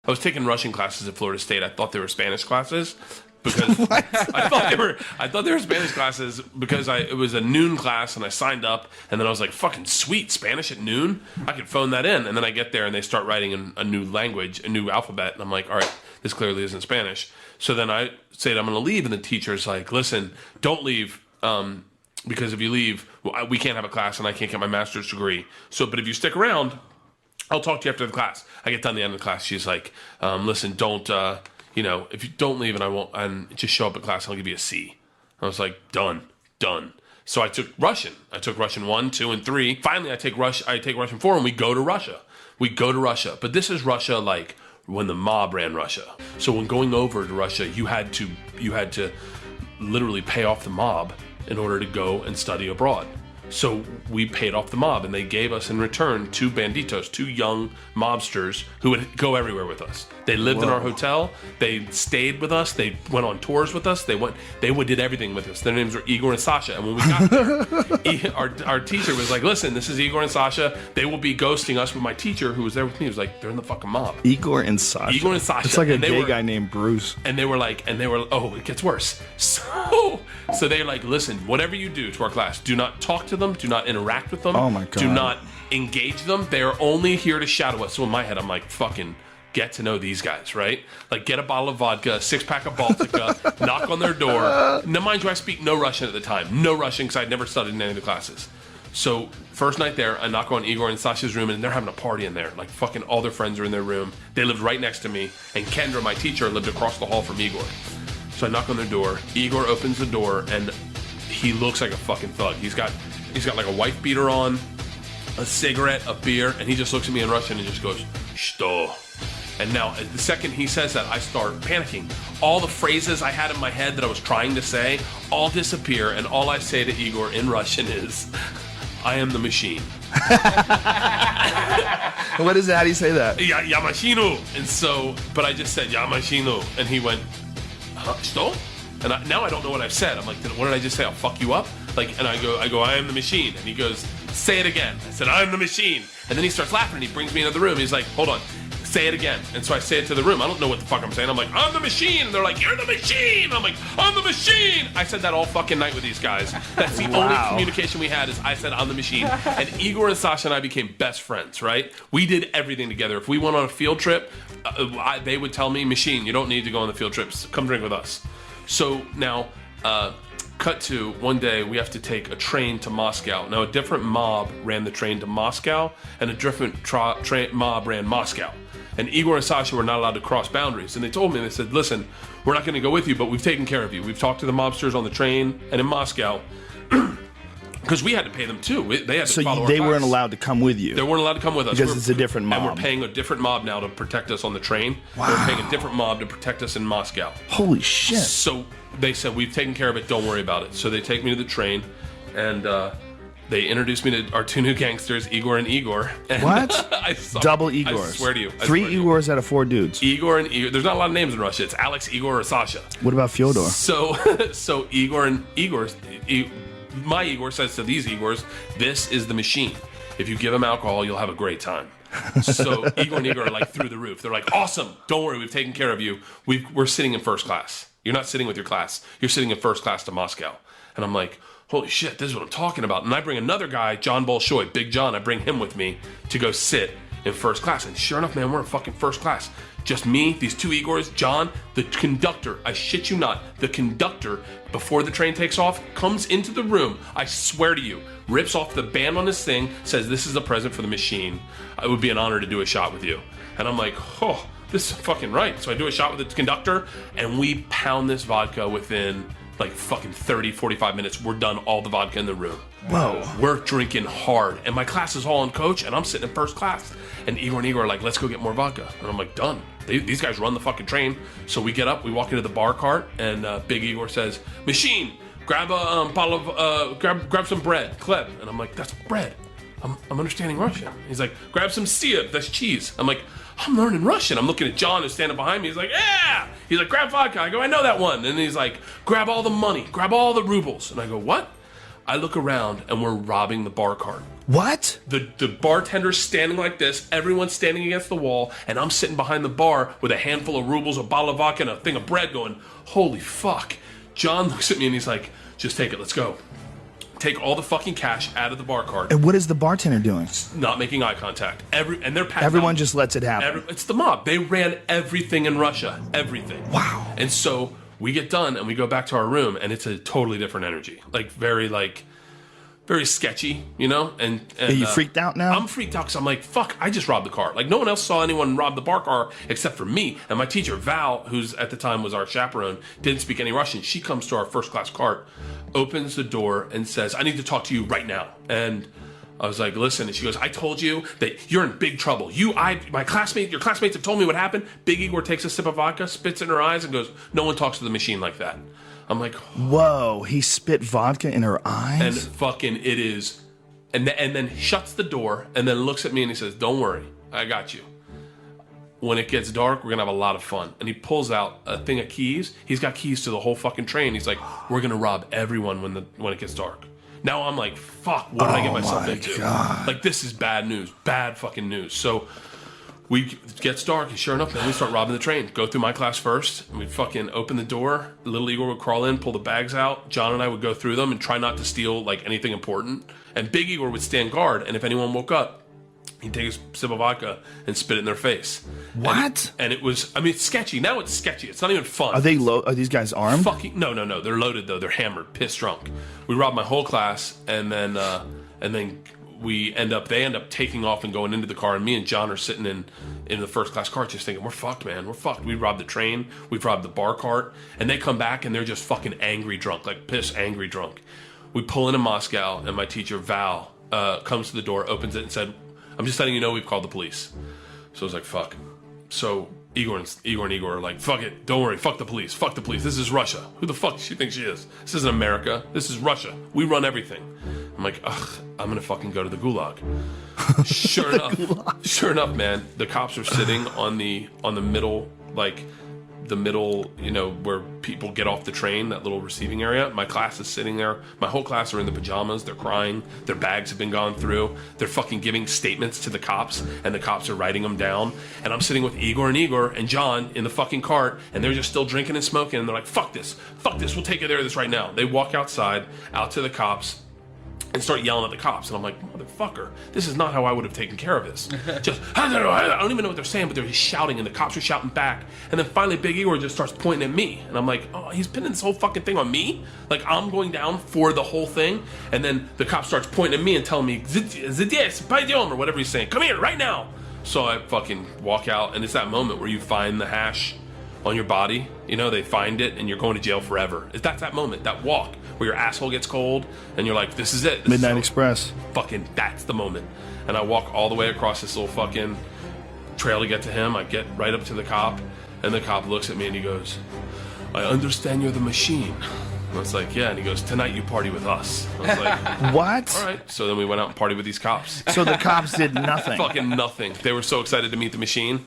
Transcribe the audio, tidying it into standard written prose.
I was taking Russian classes at Florida State. I thought they were Spanish classes because I thought they were Spanish classes because it was a noon class and I signed up and then I was like, fucking sweet, Spanish at noon? I could phone that in. And then I get there and they start writing a new language, a new alphabet, and I'm like, all right, this clearly isn't Spanish. So then I said I'm going to leave, and the teacher's like, listen, don't leave, because if you leave, we can't have a class and I can't get my master's degree. So, but if you stick around, I'll talk to you after the class. I get done the end of the class. She's like, listen, don't, if you don't leave and I won't, and just show up at class, I'll give you a C. I was like, done. So I took Russian. I took Russian 1, 2, and 3. Finally, I take Russian 4, and we go to Russia. But this is Russia like when the mob ran Russia. So when going over to Russia, you had to literally pay off the mob in order to go and study abroad. So we paid off the mob, and they gave us in return 2 banditos, 2 young mobsters who would go everywhere with us. They lived in our hotel. They stayed with us. They went on tours with us. They did everything with us. Their names were Igor and Sasha. And when we got there, our teacher was like, listen, this is Igor and Sasha. They will be ghosting us. With my teacher, who was there with me, was like, they're in the fucking mob. Igor and Sasha. It's like a gay guy named Bruce. And they were oh, it gets worse. So they're like, listen, whatever you do to our class, do not talk to them. Do not interact with them. Oh my God. Do not engage them. They are only here to shadow us. So in my head, I'm like, fucking get to know these guys, right? Like, get a bottle of vodka, a 6-pack of Baltica, knock on their door. Now, mind you, I speak no Russian at the time. No Russian, because I'd never studied in any of the classes. So, first night there, I knock on Igor and Sasha's room, and they're having a party in there. Like, fucking all their friends are in their room. They lived right next to me, and Kendra, my teacher, lived across the hall from Igor. So I knock on their door. Igor opens the door, and he looks like a fucking thug. He's got like a wife beater on, a cigarette, a beer, and he just looks at me in Russian and just goes, "Что?" And now, the second he says that, I start panicking. All the phrases I had in my head that I was trying to say all disappear, and all I say to Igor in Russian is, "I am the machine." What is it? How do you say that? Ya machinu. And so, but I just said, "Ya machinu," and he went, "Что?" And now I don't know what I've said. I'm like, what did I just say? I'll fuck you up? Like, and I go, "I am the machine." And he goes, "Say it again." I said, "I'm the machine." And then he starts laughing, and he brings me into the room. He's like, "Hold on. Say it again." And so I say it to the room. I don't know what the fuck I'm saying. I'm like, "I'm the machine." And they're like, "You're the machine." I'm like, "I'm the machine." I said that all fucking night with these guys. That's the only communication we had, is I said, "I'm the machine." And Igor and Sasha and I became best friends, right? We did everything together. If we went on a field trip, they would tell me, "Machine, you don't need to go on the field trips. Come drink with us." So now, cut to one day, we have to take a train to Moscow. Now, a different mob ran the train to Moscow, and a different mob ran Moscow. And Igor and Sasha were not allowed to cross boundaries. And they told me, they said, "Listen, we're not going to go with you, but we've taken care of you. We've talked to the mobsters on the train and in Moscow." Because we had to pay them too. They had to follow our they class. weren't allowed to come with you. They weren't allowed to come with us. Because it's a different mob. And we're paying a different mob now to protect us on the train. Wow. We're paying a different mob to protect us in Moscow. Holy shit. So they said, "We've taken care of it. Don't worry about it." So they take me to the train, and they introduced me to our 2 new gangsters, Igor and Igor. And what? Double Igors. I swear to you. 3 Igors out of 4 dudes. Igor and Igor. There's not a lot of names in Russia. It's Alex, Igor, or Sasha. What about Fyodor? So Igor and Igor, my Igor says to these Igors, "This is the machine. If you give him alcohol, you'll have a great time." So Igor and Igor are like through the roof. They're like, "Awesome. Don't worry. We've taken care of you. We're sitting in first class. You're not sitting with your class. You're sitting in first class to Moscow." And I'm like, holy shit, this is what I'm talking about. And I bring another guy, John Bolshoi, Big John. I bring him with me to go sit in first class. And sure enough, man, we're in fucking first class. Just me, these 2 Igors, John, the conductor. I shit you not. The conductor, before the train takes off, comes into the room. I swear to you, rips off the band on his thing, says, "This is a present for the machine. It would be an honor to do a shot with you." And I'm like, oh, this is fucking right. So I do a shot with the conductor, and we pound this vodka within like fucking 30, 45 minutes. We're done all the vodka in the room. Whoa. We're drinking hard. And my class is all on coach, and I'm sitting in first class. And Igor are like, "Let's go get more vodka." And I'm like, done. These guys run the fucking train. So we get up, we walk into the bar cart, and Big Igor says, "Machine, grab a bottle of, grab some bread, Kleb." And I'm like, "That's bread. I'm understanding Russian." He's like, "Grab some syrup, that's cheese." I'm like, I'm learning Russian. I'm looking at John, who's standing behind me. He's like, "Yeah." He's like, "Grab vodka." I go, "I know that one." And he's like, "Grab all the money. Grab all the rubles." And I go, "What?" I look around and we're robbing the bar cart. What? The bartender's standing like this, everyone's standing against the wall, and I'm sitting behind the bar with a handful of rubles, a bottle of vodka, and a thing of bread going, holy fuck. John looks at me and he's like, just take it, let's go. Take all the fucking cash out of the bar cart. And what is the bartender doing? Not making eye contact. And they're Everyone just lets it happen. It's the mob. They ran everything in Russia. Everything. Wow. And so we get done and we go back to our room and it's a totally different energy. Very sketchy, you know? And Are you freaked out now? I'm freaked out because I'm like, fuck, I just robbed the car. Like, no one else saw anyone rob the bar car except for me. And my teacher, Val, who's at the time was our chaperone, didn't speak any Russian. She comes to our first class cart, opens the door, and says, I need to talk to you right now. And I was like, listen. And she goes, I told you that you're in big trouble. Your classmates have told me what happened. Big Igor takes a sip of vodka, spits it in her eyes, and goes, no one talks to the machine like that. I'm like, whoa, he spit vodka in her eyes? And fucking it is. And then shuts the door and then looks at me and he says, don't worry, I got you. When it gets dark, we're going to have a lot of fun. And he pulls out a thing of keys. He's got keys to the whole fucking train. He's like, we're going to rob everyone when it gets dark. Now I'm like, fuck, what did I get myself into? God. Like, this is bad news. Bad fucking news. So it gets dark, and sure enough, then we start robbing the train. Go through my class first, and we'd fucking open the door. Little Igor would crawl in, pull the bags out. John and I would go through them and try not to steal, like, anything important. And Big Igor would stand guard, and if anyone woke up, he'd take a sip of vodka and spit it in their face. What? And it was, I mean, it's sketchy. Now it's sketchy. It's not even fun. Are these guys armed? Fucking, no. They're loaded, though. They're hammered, pissed drunk. We robbed my whole class, and then they end up taking off and going into the car, and me and John are sitting in the first class car just thinking, we're fucked, man, we're fucked. We robbed the train, we've robbed the bar cart, and they come back and they're just fucking angry drunk, like pissed angry drunk. We pull into Moscow, and my teacher Val comes to the door, opens it, and said, I'm just letting you know we've called the police. So I was like, fuck. So Igor and Igor are like, fuck it, don't worry, fuck the police, this is Russia. Who the fuck does she think she is? This isn't America, this is Russia. We run everything. I'm like, ugh, I'm gonna fucking go to the gulag. Sure enough, man, the cops are sitting on the middle, like the middle, you know, where people get off the train, that little receiving area. My class is sitting there. My whole class are in the pajamas. They're crying. Their bags have been gone through. They're fucking giving statements to the cops, and the cops are writing them down. And I'm sitting with Igor and John in the fucking cart, and they're just still drinking and smoking. And they're like, fuck this, we'll take care of this right now. They walk outside, out to the cops, and start yelling at the cops. And I'm like, motherfucker, this is not how I would have taken care of this. Just, I don't even know what they're saying, but they're just shouting, and the cops are shouting back. And then finally Big Igor just starts pointing at me. And I'm like, oh, he's pinning this whole fucking thing on me? Like, I'm going down for the whole thing? And then the cop starts pointing at me and telling me, Zdes, paidyom, or whatever he's saying. Come here, right now. So I fucking walk out, and it's that moment where you find the hash on your body. You know, they find it, and you're going to jail forever. That's that moment, that walk, where your asshole gets cold, and you're like, this is it. Midnight Express. Fucking, that's the moment. And I walk all the way across this little fucking trail to get to him. I get right up to the cop, and the cop looks at me, and he goes, I understand you're the machine. I was like, yeah. And he goes, tonight you party with us. I was like, what? All right. So then we went out and partied with these cops. So the cops did nothing. Fucking nothing. They were so excited to meet the machine.